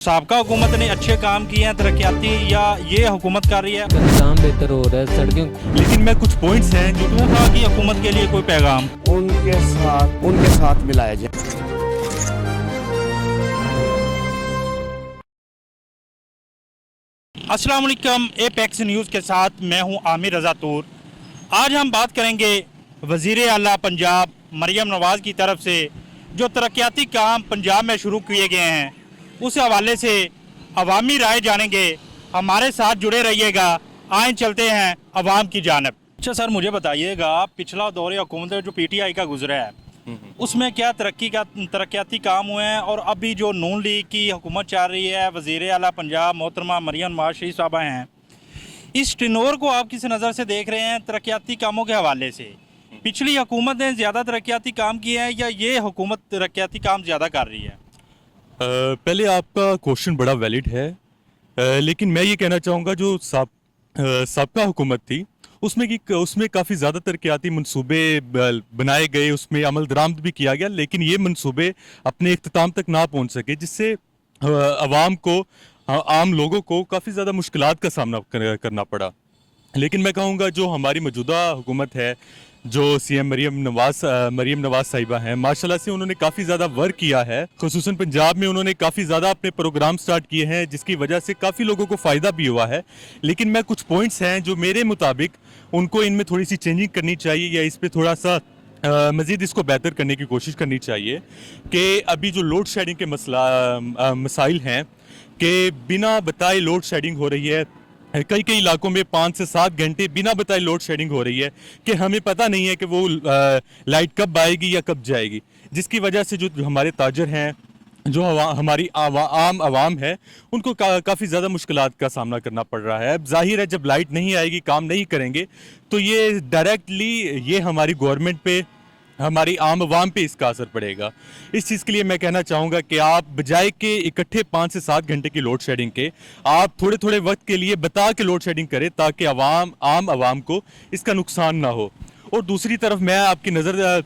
साबका हुकूमत ने अच्छे काम किए हैं तरक्याती, या ये हुकूमत कर रही है? निज़ाम बेहतर हो रहा है, सड़कें। लेकिन मैं कुछ पॉइंट्स हैं जो टूटा की हुकूमत के लिए कोई पैगाम उनके साथ मिलाया जाए। अस्सलाम वालेकुम, एपेक्स न्यूज़ के साथ मैं हूं आमिर रज़ा तूर। आज हम बात करेंगे वज़ीर आला पंजाब मरियम नवाज़ की तरफ से जो तरक्याती काम पंजाब में शुरू किए गए हैं, उस हवाले से अवामी राय जानेंगे। हमारे साथ जुड़े रहिएगा, आए चलते हैं अवाम की जानब। अच्छा सर, मुझे बताइएगा, पिछला दौर हुकूमत जो PTI का गुजरा है उसमें क्या तरक्याती काम हुए हैं, और अभी जो नून लीग की हुकूमत चल रही है, वज़ीर आला पंजाब मोहतरमा मरियम नवाज़ शरीफ साहबा हैं, इस टेनोर को आप किस नज़र से देख रहे हैं तरक्याती कामों के हवाले से? पिछली हुकूमत ने ज़्यादा तरक्याती काम किए हैं या ये हुकूमत तरक्याती काम ज़्यादा कर रही है? पहले आपका क्वेश्चन बड़ा वैलिड है, लेकिन मैं ये कहना चाहूँगा जो सबका हुकूमत थी उसमें काफ़ी ज़्यादा तरक्याती मंसूबे बनाए गए, उसमें अमल दरामद भी किया गया, लेकिन ये मंसूबे अपने इख्तिताम तक ना पहुँच सके, जिससे आवाम को, आम लोगों को काफ़ी ज़्यादा मुश्किलात का सामना करना पड़ा। लेकिन मैं कहूँगा जो हमारी मौजूदा हुकूमत है, जो CM मरियम नवाज़ साहिबा हैं, माशाल्लाह से उन्होंने काफ़ी ज़्यादा वर्क किया है। खुसूसन पंजाब में उन्होंने काफ़ी ज़्यादा अपने प्रोग्राम स्टार्ट किए हैं, जिसकी वजह से काफ़ी लोगों को फ़ायदा भी हुआ है। लेकिन मैं कुछ पॉइंट्स हैं जो मेरे मुताबिक उनको इनमें थोड़ी सी चेंजिंग करनी चाहिए, या इस पर थोड़ा सा मज़ीद इसको बेहतर करने की कोशिश करनी चाहिए। कि अभी जो लोड शेडिंग के मसाइल हैं कि बिना बताए लोड शेडिंग हो रही है, कई इलाकों में 5 से 7 घंटे बिना बताए लोड शेडिंग हो रही है कि हमें पता नहीं है कि वो लाइट कब आएगी या कब जाएगी, जिसकी वजह से जो हमारे ताजर हैं, जो हमारी आम आवाम है, उनको काफ़ी ज़्यादा मुश्किलात का सामना करना पड़ रहा है। अब जाहिर है जब लाइट नहीं आएगी, काम नहीं करेंगे, तो ये डायरेक्टली ये हमारी गवर्नमेंट पे, हमारी आम आवाम पे इसका असर पड़ेगा। इस चीज़ के लिए मैं कहना चाहूँगा कि आप बजाय के इकट्ठे 5 से 7 घंटे की लोड शेडिंग के, आप थोड़े थोड़े वक्त के लिए बता के लोड शेडिंग करें, ताकि आम आवाम को इसका नुकसान ना हो। और दूसरी तरफ मैं आपकी नज़र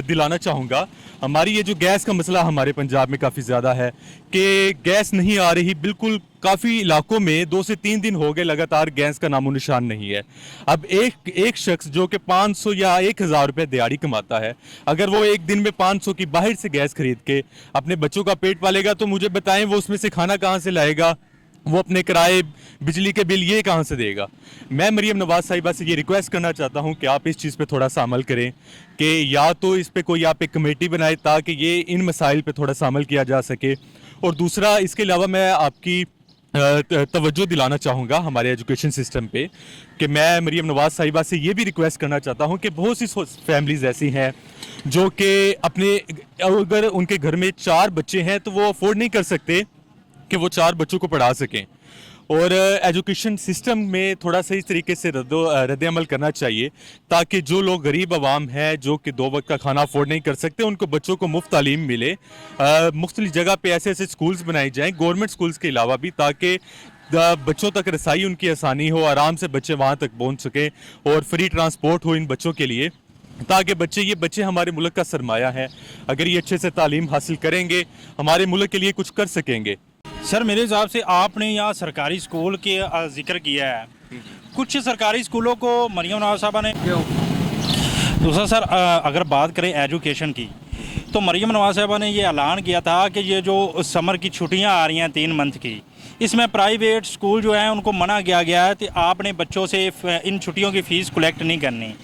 दिलाना चाहूँगा, हमारी ये जो गैस का मसला हमारे पंजाब में काफ़ी ज़्यादा है कि गैस नहीं आ रही, बिल्कुल काफ़ी इलाकों में 2 से 3 दिन हो गए लगातार गैस का नामो निशान नहीं है। अब एक शख्स जो कि 500 या 1000 रुपये दिहाड़ी कमाता है, अगर वो एक दिन में 500 की बाहर से गैस खरीद के अपने बच्चों का पेट पालेगा, तो मुझे बताएं वो उसमें से खाना कहाँ से लाएगा, वो अपने किराए, बिजली के बिल ये कहाँ से देगा? मैं मरियम नवाज़ साहिबा से ये रिक्वेस्ट करना चाहता हूँ कि आप इस चीज़ पे थोड़ा सा अमल करें, कि या तो इस पे कोई आप एक कमेटी बनाए ताकि ये इन मसाइल पे थोड़ा सा अमल किया जा सके। और दूसरा, इसके अलावा मैं आपकी तवज्जो दिलाना चाहूँगा हमारे एजुकेशन सिस्टम पे, कि मैं मरियम नवाज़ साहिबा से ये भी रिक्वेस्ट करना चाहता हूँ कि बहुत सी फैमिलीज़ ऐसी हैं जो कि अपने, अगर उनके घर में 4 बच्चे हैं तो वो अफोर्ड नहीं कर सकते कि वो 4 बच्चों को पढ़ा सकें। और एजुकेशन सिस्टम में थोड़ा सा इस तरीके से रद्द अमल करना चाहिए, ताकि जो लोग गरीब आवाम हैं, जो कि 2 वक्त का खाना अफोर्ड नहीं कर सकते, उनको बच्चों को मुफ्त तालीम मिले। मुख्तलिफ जगह पे ऐसे स्कूल्स बनाए जाएँ, गवर्नमेंट स्कूल्स के अलावा भी, ताकि बच्चों तक रसाई उनकी आसानी हो, आराम से बच्चे वहाँ तक पहुँच सकें, और फ्री ट्रांसपोर्ट हो इन बच्चों के लिए, ताकि ये बच्चे हमारे मुल्क का सरमाया है। अगर ये अच्छे से तालीम हासिल करेंगे, हमारे मुल्क के लिए कुछ कर सकेंगे। सर, मेरे हिसाब से आपने यहाँ सरकारी स्कूल के जिक्र किया है, कुछ सरकारी स्कूलों को मरियम नवाज़ साहबा ने दूसरा सर, अगर बात करें एजुकेशन की, तो मरियम नवाज़ साहबा ने ये ऐलान किया था कि ये जो समर की छुट्टियाँ आ रही हैं 3 मंथ की, इसमें प्राइवेट स्कूल जो हैं उनको मना किया गया है कि आपने बच्चों से इन छुट्टियों की फ़ीस कलेक्ट नहीं करनी।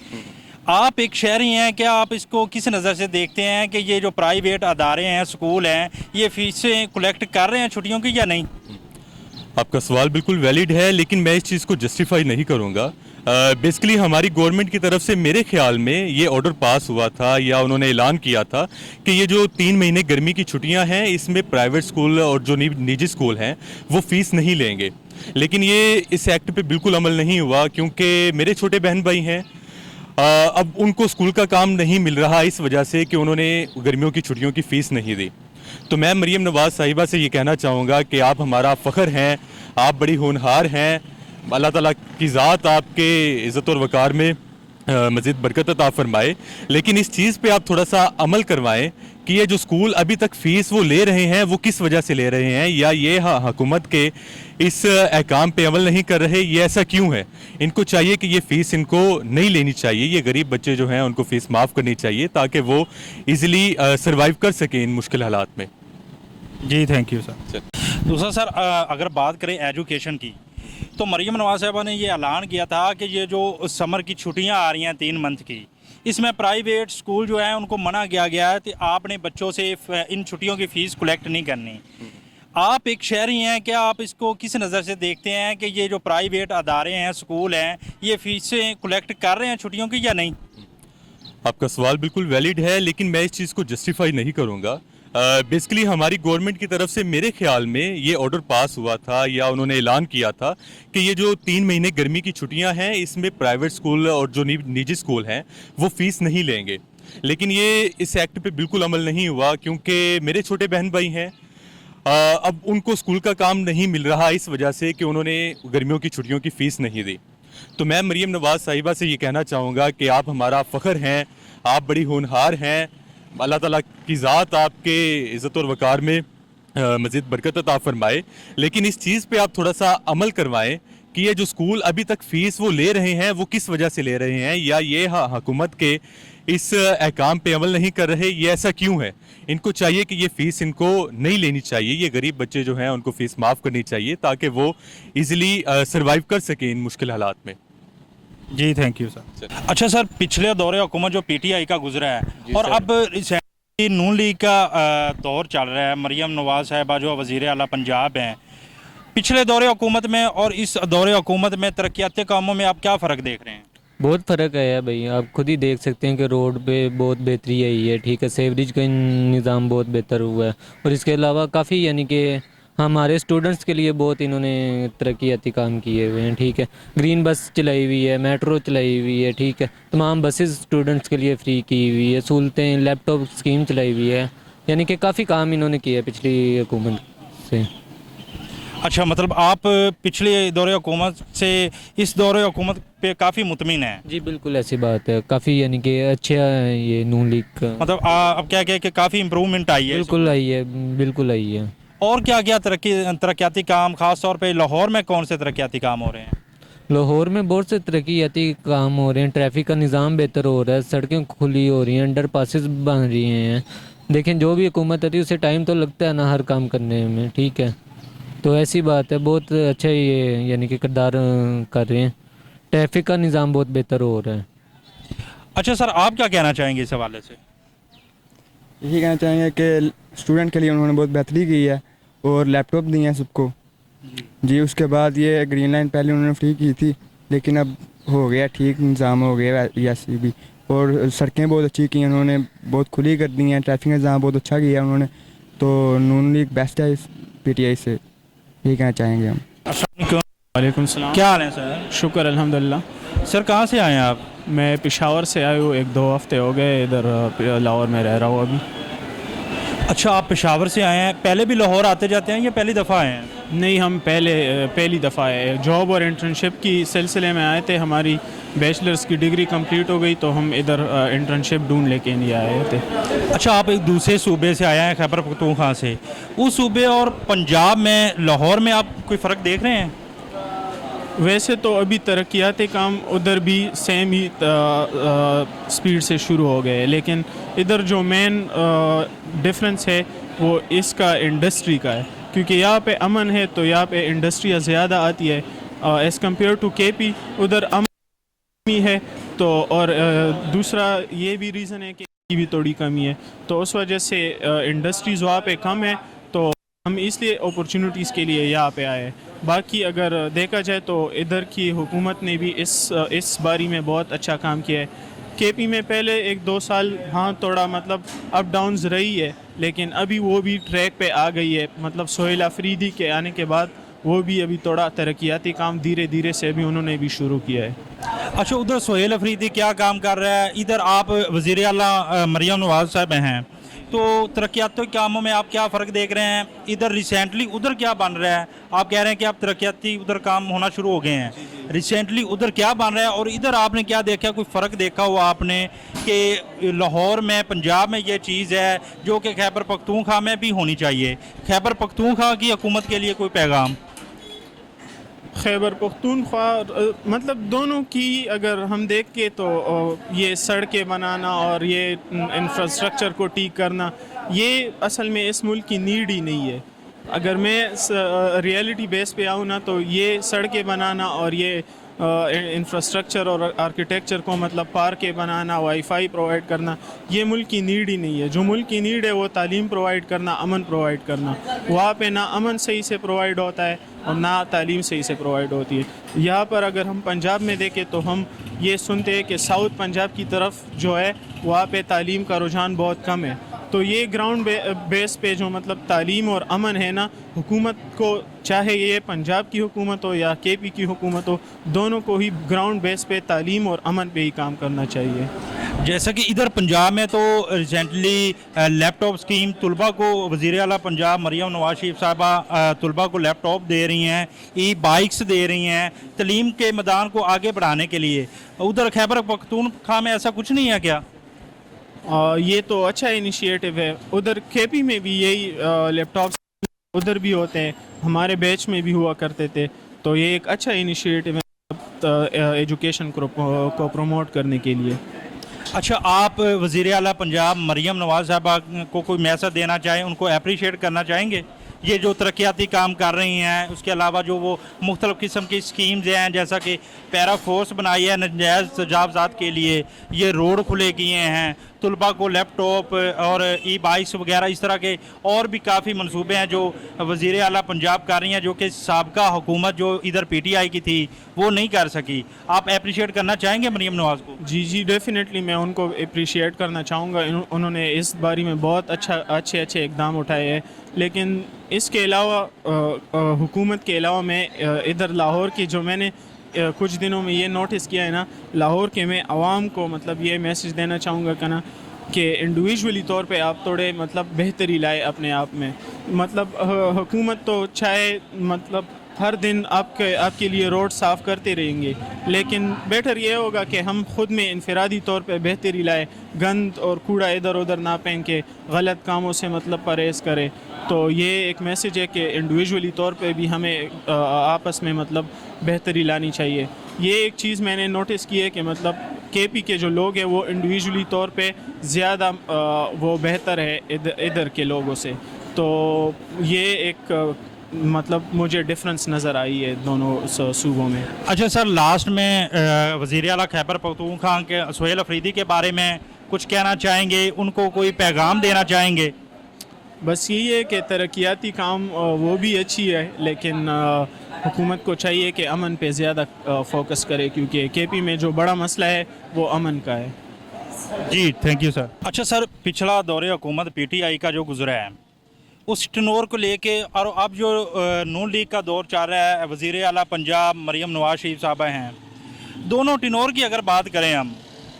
आप एक शहरी हैं, क्या आप इसको किस नज़र से देखते हैं कि ये जो प्राइवेट अदारे हैं, स्कूल हैं, ये फ़ीसें कलेक्ट कर रहे हैं छुट्टियों की या नहीं? आपका सवाल बिल्कुल वैलिड है, लेकिन मैं इस चीज़ को जस्टिफाई नहीं करूँगा। बेसिकली हमारी गवर्नमेंट की तरफ से मेरे ख्याल में ये ऑर्डर पास हुआ था, या उन्होंने ऐलान किया था कि ये जो 3 महीने गर्मी की छुट्टियां हैं, इसमें प्राइवेट स्कूल और जो निजी स्कूल हैं वो फ़ीस नहीं लेंगे। लेकिन ये इस एक्ट पे बिल्कुल अमल नहीं हुआ, क्योंकि मेरे छोटे बहन भाई हैं, अब उनको स्कूल का काम नहीं मिल रहा इस वजह से कि उन्होंने गर्मियों की छुट्टियों की फ़ीस नहीं दी। तो मैं मरियम नवाज़ साहिबा से ये कहना चाहूँगा कि आप हमारा फ़ख्र हैं, आप बड़ी होनहार हैं, अल्लाह ताला की ज़ात आपके इज़्ज़त और वक़ार में मज़ीद बरकत अता फरमाए, लेकिन इस चीज़ पे आप थोड़ा सा अमल करवाएं कि ये जो स्कूल अभी तक फ़ीस वो ले रहे हैं वो किस वजह से ले रहे हैं, या ये हुकूमत के इस अहकाम पे अमल नहीं कर रहे, ये ऐसा क्यों है। इनको चाहिए कि ये फ़ीस इनको नहीं लेनी चाहिए, ये गरीब बच्चे जो हैं उनको फ़ीस माफ़ करनी चाहिए ताकि वो ईज़िली सर्वाइव कर सकें इन मुश्किल हालात में। जी थैंक यू सर। दूसरा सर, अगर बात करें एजुकेशन की, तो मरियम नवाज साहबा ने ये ऐलान किया था कि ये जो समर की छुट्टियां आ रही हैं 3 मंथ की, इसमें प्राइवेट स्कूल जो है उनको मना किया गया है कि आपने बच्चों से इन छुट्टियों की फ़ीस कलेक्ट नहीं करनी। आप एक शहरी हैं, क्या आप इसको किस नज़र से देखते हैं कि ये जो प्राइवेट अदारे हैं, स्कूल हैं, ये फ़ीसें कलेक्ट कर रहे हैं छुट्टियों की या नहीं? आपका सवाल बिल्कुल वैलिड है, लेकिन मैं इस चीज़ को जस्टिफाई नहीं करूँगा। बेसिकली हमारी गवर्नमेंट की तरफ से मेरे ख्याल में ये ऑर्डर पास हुआ था या उन्होंने ऐलान किया था कि ये जो 3 महीने गर्मी की छुट्टियां हैं इसमें प्राइवेट स्कूल और जो निजी स्कूल हैं वो फ़ीस नहीं लेंगे। लेकिन ये इस एक्ट पे बिल्कुल अमल नहीं हुआ, क्योंकि मेरे छोटे बहन भाई हैं, अब उनको स्कूल का काम नहीं मिल रहा इस वजह से कि उन्होंने गर्मियों की छुट्टियों की फ़ीस नहीं दी। तो मैं मरियम नवाज़ साहिबा से ये कहना चाहूँगा कि आप हमारा फ़ख्र हैं, आप बड़ी होनहार हैं, अल्लाह ताला की ज़ात आपके इज़्ज़त और वक़ार में मज़ीद बरकत अता फरमाए, लेकिन इस चीज़ पे आप थोड़ा सा अमल करवाएं कि ये जो स्कूल अभी तक फ़ीस वो ले रहे हैं वो किस वजह से ले रहे हैं, या ये हुकूमत के इस अहकाम पे अमल नहीं कर रहे, ये ऐसा क्यों है। इनको चाहिए कि ये फ़ीस इनको नहीं लेनी चाहिए, ये गरीब बच्चे जो हैं उनको फ़ीस माफ़ करनी चाहिए ताकि वो ईज़िली सर्वाइव कर सकें इन मुश्किल हालात में। जी थैंक यू सर। अच्छा सर, पिछले दौरे हुकूमत जो पीटीआई का गुजरा है और अब रिसेंटली नून लीग का दौर चल रहा है, मरियम नवाज साहिबा जो वज़ीर आला पंजाब हैं, पिछले दौरे हुकूमत में और इस दौरे हुकूमत में तरक्याती कामों में आप क्या फ़र्क देख रहे हैं? बहुत फ़र्क है भाई, आप खुद ही देख सकते हैं कि रोड पे बहुत बेहतरी आई है, ठीक है, सेवरेज का निज़ाम बहुत बेहतर हुआ है, और इसके अलावा काफ़ी यानी कि हमारे स्टूडेंट्स के लिए बहुत इन्होंने तरक्याती काम किए हुए हैं, ठीक है, ग्रीन बस चलाई हुई है, मेट्रो चलाई हुई है, ठीक है, तमाम बसेस स्टूडेंट्स के लिए फ्री की हुई है, सहूलतें, लैपटॉप स्कीम चलाई हुई है, यानी कि काफ़ी काम इन्होंने किया पिछली हुकूमत से। अच्छा, मतलब आप पिछले दौरे हुकूमत से इस दौरे हुकूमत पे काफ़ी मुतमिन हैं? जी बिल्कुल ऐसी बात है, काफ़ी यानी कि अच्छा है ये नून लीग का, मतलब अब क्या कि काफ़ी इम्प्रूवमेंट आई है? बिल्कुल आई है, बिल्कुल आई है। और क्या क्या तरक्याती काम, ख़ास तौर पे लाहौर में कौन से तरक्याती काम हो रहे हैं? लाहौर में बहुत से तरक्याती काम हो रहे हैं, ट्रैफिक का निज़ाम बेहतर हो रहा है, सड़कें खुली हो रही हैं, अंडर पासिस बन रही हैं। देखें, जो भी हुकूमत आती है उसे टाइम तो लगता है ना हर काम करने में, ठीक है, तो ऐसी बात है, बहुत अच्छा ये यानी कि किरदार कर रहे हैं, ट्रैफिक का निज़ाम बहुत बेहतर हो रहा है। अच्छा सर, आप क्या कहना चाहेंगे इस हवाले से? यही कहना चाहेंगे कि स्टूडेंट के लिए उन्होंने बहुत बेहतरी की है और लैपटॉप दिए हैं सबको जी। उसके बाद ये ग्रीन लाइन पहले उन्होंने फ्री की थी, लेकिन अब हो गया ठीक, निज़ाम हो गया ऐसी भी, और सड़कें बहुत अच्छी की हैं उन्होंने, बहुत खुली कर दी हैं, ट्रैफिक का निज़ाम बहुत अच्छा किया उन्होंने, तो नून लीग बेस्ट है इस पीटीआई से, यही कहना चाहेंगे हम। वालेकुम सलाम। क्या हाल है सर? शुक्र अल्हम्दुलिल्लाह। सर कहाँ से आए हैं आप? मैं पेशावर से आया हूँ, 1-2 हफ्ते हो गए इधर लाहौर में रह रहा हूँ अभी। अच्छा, आप पेशावर से आए हैं, पहले भी लाहौर आते जाते हैं या पहली दफ़ा आए हैं? नहीं, हम पहली दफ़ा आए, जॉब और इंटर्नशिप की सिलसिले में आए थे, हमारी बैचलर्स की डिग्री कंप्लीट हो गई तो हम इधर इंटर्नशिप ढूंढ लेके इंडिया आए थे। अच्छा, आप एक दूसरे सूबे से आए हैं, खैबर पख्तूनख्वा से, उस सूबे और पंजाब में, लाहौर में आप कोई फ़र्क देख रहे हैं? वैसे तो अभी तरक्याती काम उधर भी सेम ही स्पीड से शुरू हो गए, लेकिन इधर जो मेन डिफरेंस है वो इसका इंडस्ट्री का है, क्योंकि यहाँ पे अमन है तो यहाँ पे इंडस्ट्रियाँ ज़्यादा आती है एज़ कम्पेयर टू केपी, उधर अमन है तो, और दूसरा ये भी रीज़न है कि भी थोड़ी कमी है, तो उस वजह से इंडस्ट्रीज़ वहाँ पे कम है, तो हम इसलिए अपॉर्चुनिटीज़ के लिए यहाँ पे आए। बाकी अगर देखा जाए तो इधर की हुकूमत ने भी इस बारी में बहुत अच्छा काम किया है। केपी में पहले 1-2 साल हाँ थोड़ा मतलब अप डाउन्स रही है, लेकिन अभी वो भी ट्रैक पे आ गई है, मतलब सोहेल अफरीदी के आने के बाद वो भी अभी थोड़ा तरक्याती काम धीरे धीरे से भी उन्होंने भी शुरू किया है। अच्छा, उधर सोहेल अफरीदी क्या काम कर रहा है, इधर आप वज़ीर आला मरियम नवाज साहब हैं, तो तरक्याती कामों में आप क्या फ़र्क देख रहे हैं? इधर रिसेंटली उधर क्या बन रहा है? आप कह रहे हैं कि आप तरक्याती उधर काम होना शुरू हो गए हैं, रिसेंटली उधर क्या बन रहा है और इधर आपने क्या देखा, कोई फ़र्क देखा हुआ आपने कि लाहौर में, पंजाब में ये चीज़ है जो कि खैबर पख्तूनख्वा में भी होनी चाहिए? खैबर पख्तूनख्वा की हुकूमत के लिए कोई पैगाम? खैबर पख्तूनख्वा मतलब दोनों की अगर हम देख के तो ये सड़कें बनाना और ये इंफ्रास्ट्रक्चर को ठीक करना, ये असल में इस मुल्क की नीड ही नहीं है। अगर मैं रियलिटी बेस पे आऊँ ना, तो ये सड़कें बनाना और ये इंफ्रास्ट्रक्चर और आर्किटेक्चर को मतलब पार्कें बनाना, वाईफाई प्रोवाइड करना, ये मुल्क की नीड ही नहीं है। जो मुल्क की नीड है वो तालीम प्रोवाइड करना, अमन प्रोवाइड करना। वहाँ पे ना अमन सही से प्रोवाइड होता है और ना तालीम सही से प्रोवाइड होती है। यहाँ पर अगर हम पंजाब में देखें तो हम ये सुनते हैं कि साउथ पंजाब की तरफ जो है वहाँ पे तालीम का रुझान बहुत कम है। तो ये ग्राउंड बेस पे जो मतलब तालीम और अमन है ना, हुकूमत को चाहे ये पंजाब की हुकूमत हो या केपी की हुकूमत हो, दोनों को ही ग्राउंड बेस पे तालीम और अमन पे ही काम करना चाहिए। जैसा कि इधर पंजाब में तो रिसेंटली लैपटॉप स्कीम तलबा को वज़ीर आला पंजाब मरियम नवाज शरीफ साहबा तलबा को लैपटॉप दे रही हैं, ई बाइक्स दे रही हैं तालीम के मैदान को आगे बढ़ाने के लिए। उधर खैबर पख्तूनख्वा में ऐसा कुछ नहीं है क्या? ये तो अच्छा इनिशिएटिव है। उधर केपी में भी यही लैपटॉप उधर भी होते हैं, हमारे बैच में भी हुआ करते थे। तो ये एक अच्छा इनिशिएटिव है एजुकेशन को प्रमोट करने के लिए। अच्छा, आप वज़ीर आला पंजाब मरियम नवाज साहबा को कोई मैसेज देना चाहें, उनको अप्रिशिएट करना चाहेंगे ये जो तरक्याती काम कर रही हैं? उसके अलावा जो वो मुख्तलिफ़ किस्म की स्कीम्स हैं, जैसा कि पैरा फोर्स बनाई है नाजायज़ तजावज़ात के लिए, ये रोड खुले किए हैं, तलबा को लैपटॉप और ई बाइक्स वगैरह, इस तरह के और भी काफ़ी मनसूबे हैं जो वज़ीर आला पंजाब कर रही हैं, जो कि साबका हुकूमत जो इधर PTI की थी वो नहीं कर सकी। आप अप्रिशिएट करना चाहेंगे मरियम नवाज़ को? जी डेफिनेटली मैं उनको अप्रिशिएट करना चाहूँगा। उन्होंने इस बारे में बहुत अच्छे इकदाम उठाए हैं। लेकिन इसके अलावा हुकूमत के अलावा मैं इधर लाहौर की जो मैंने कुछ दिनों में ये नोटिस किया है ना, लाहौर के मैं आवाम को मतलब ये मैसेज देना चाहूँगा कि इंडिविजुअली तौर पे आप थोड़े मतलब बेहतरी लाए अपने आप में। मतलब हुकूमत तो चाहे मतलब हर दिन आपके लिए रोड साफ़ करते रहेंगे, लेकिन बेटर ये होगा कि हम ख़ुद में इनफरादी तौर पे बेहतरी लाए, गंद और कूड़ा इधर उधर ना फेंके, गलत कामों से मतलब परहेज़ करें। तो ये एक मैसेज है कि इंडिविजुअली तौर पे भी हमें आपस में मतलब बेहतरी लानी चाहिए। ये एक चीज़ मैंने नोटिस की है कि मतलब केपी के जो लोग हैं वो इंडिविजुअली तौर पे ज़्यादा वो बेहतर है इधर के लोगों से। तो ये एक मतलब मुझे डिफरेंस नज़र आई है दोनों सूबों में। अच्छा सर, लास्ट में वज़ीर आला खैबर पख्तूनख्वा के सुहेल अफरीदी के बारे में कुछ कहना चाहेंगे, उनको कोई पैगाम देना चाहेंगे? बस यही है कि तरक्याती काम वो भी अच्छी है, लेकिन हुकूमत को चाहिए कि अमन पे ज़्यादा फोकस करे, क्योंकि केपी में जो बड़ा मसला है वो अमन का है। जी थैंक यू सर। अच्छा सर, पिछला दौरे हुकूमत PTI का जो गुजरा है उस टनोर को लेके और अब जो नून लीग का दौर चल रहा है, वज़ीर आला पंजाब मरियम नवाज शरीफ साहबा हैं, दोनों टनोर की अगर बात करें हम,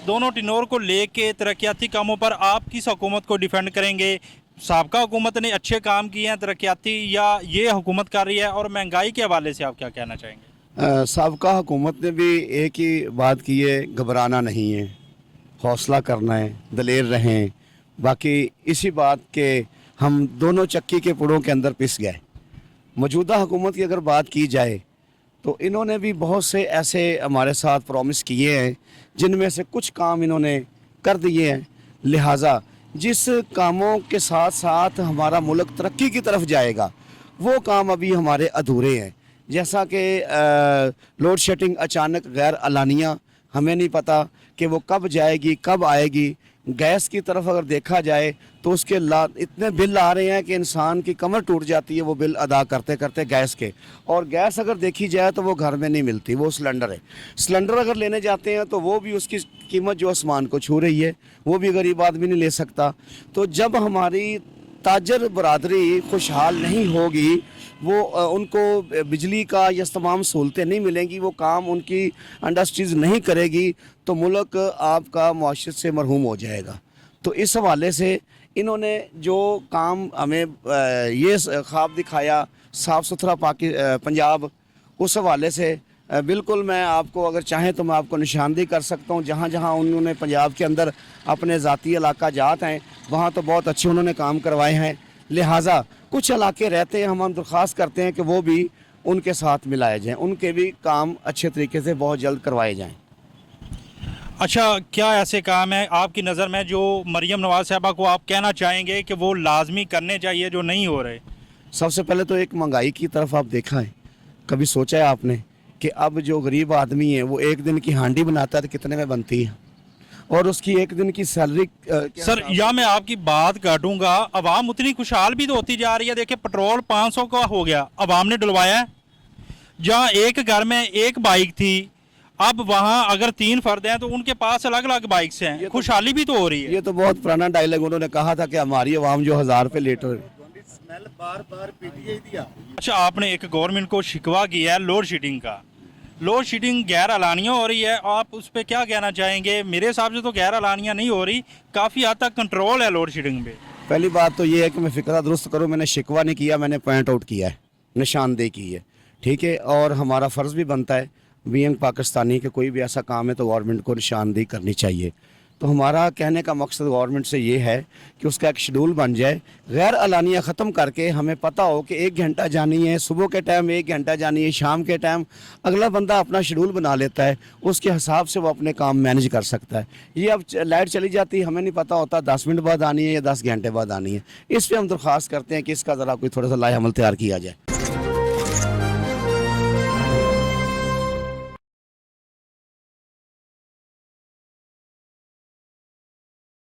दोनों टनोर को लेके तरक्याती कामों पर आप किस हुकूमत को डिफेंड करेंगे? साबका हुकूमत ने अच्छे काम किए हैं तरक्याती, या ये हुकूमत कर रही है? और महंगाई के हवाले से आप क्या कहना चाहेंगे? साबका हुकूमत ने भी एक ही बात की है, घबराना नहीं है, हौसला करना है, दलेर रहें। बाकी इसी बात के हम दोनों चक्की के पुड़ों के अंदर पिस गए। मौजूदा हुकूमत की अगर बात की जाए तो इन्होंने भी बहुत से ऐसे हमारे साथ प्रॉमिस किए हैं जिनमें से कुछ काम इन्होंने कर दिए हैं। लिहाजा जिस कामों के साथ साथ हमारा मुल्क तरक्की की तरफ जाएगा वो काम अभी हमारे अधूरे हैं। जैसा कि लोड शेडिंग अचानक गैर अलानिया, हमें नहीं पता कि वो कब जाएगी कब आएगी। गैस की तरफ अगर देखा जाए तो उसके इतने बिल आ रहे हैं कि इंसान की कमर टूट जाती है वो बिल अदा करते करते गैस के। और गैस अगर देखी जाए तो वो घर में नहीं मिलती, वो सिलेंडर है। सिलेंडर अगर लेने जाते हैं तो वो भी उसकी कीमत जो आसमान को छू रही है, वो भी गरीब आदमी नहीं ले सकता। तो जब हमारी ताजर बरादरी खुशहाल नहीं होगी, वो उनको बिजली का या तमाम सहूलतें नहीं मिलेंगी, वो काम उनकी इंडस्ट्रीज़ नहीं करेगी, तो मुल्क आपका मुआशरत से मरहूम हो जाएगा। तो इस हवाले से इन्होंने जो काम हमें ये ख्वाब दिखाया साफ़ सुथरा पंजाब, उस हवाले से बिल्कुल मैं आपको अगर चाहें तो मैं आपको निशानदेही कर सकता हूँ। जहाँ जहाँ उन्होंने पंजाब के अंदर अपने ज़ाती इलाका जात हैं वहाँ तो बहुत अच्छे उन्होंने काम करवाए हैं। लिहाजा कुछ इलाके रहते हैं, हम दरख्वास्त करते हैं कि वो भी उनके साथ मिलाए जाएँ, उनके भी काम अच्छे तरीके से बहुत जल्द करवाए जाएँ। अच्छा, क्या ऐसे काम है आपकी नज़र में जो मरियम नवाज़ साहबा को आप कहना चाहेंगे कि वो लाजमी करने चाहिए जो नहीं हो रहे? सबसे पहले तो एक महंगाई की तरफ आप देखा है, कभी सोचा है आपने कि अब जो गरीब आदमी है वो एक दिन की हांडी बनाता है तो कितने में बनती है, और उसकी एक दिन की सैलरी सर या मैं आपकी बात काटूंगा, अवाम उतनी खुशहाल भी तो होती जा रही है। देखिए पेट्रोल 500 का हो गया, अवाम ने डलवाया है। जहाँ एक घर में एक बाइक थी, अब वहाँ अगर 3 फर्द हैं तो उनके पास अलग अलग बाइक्स हैं, खुशहाली भी तो हो रही है। ये तो बहुत पुराना डायलॉग उन्होंने कहा था कि हमारी आवाम जो 1000 रुपये लीटर। अच्छा, आपने एक गवर्नमेंट को शिकवा किया है लोड शेडिंग का, लोड शेडिंग गैर अलानिया हो रही है, आप उस पर क्या कहना चाहेंगे? मेरे हिसाब से तो गैर अलानिया नहीं हो रही, काफ़ी हद तक कंट्रोल है लोड शेडिंग पे। पहली बात तो ये है कि मैं फिक्रा दुरुस्त करूँ, मैंने शिकवा नहीं किया, मैंने पॉइंट आउट किया है, निशानदेही की है, ठीक है। और हमारा फ़र्ज़ भी बनता है बीइंग पाकिस्तानी के कोई भी ऐसा काम है तो गवर्नमेंट को निशानदेही करनी चाहिए। तो हमारा कहने का मकसद गवर्नमेंट से ये है कि उसका एक शेड्यूल बन जाए, गैर अलानिया ख़त्म करके हमें पता हो कि 1 घंटा जानी है, सुबह के टाइम 1 घंटा जानी है, शाम के टाइम अगला बंदा अपना शेड्यूल बना लेता है, उसके हिसाब से वो अपने काम मैनेज कर सकता है। ये अब लाइट चली जाती है, हमें नहीं पता होता 10 मिनट बाद आनी है या 10 घंटे बाद आनी है। इस पर हम दरख्वास्त करते हैं कि इसका ज़रा कोई थोड़ा सा लाए अमल तैयार किया जाए।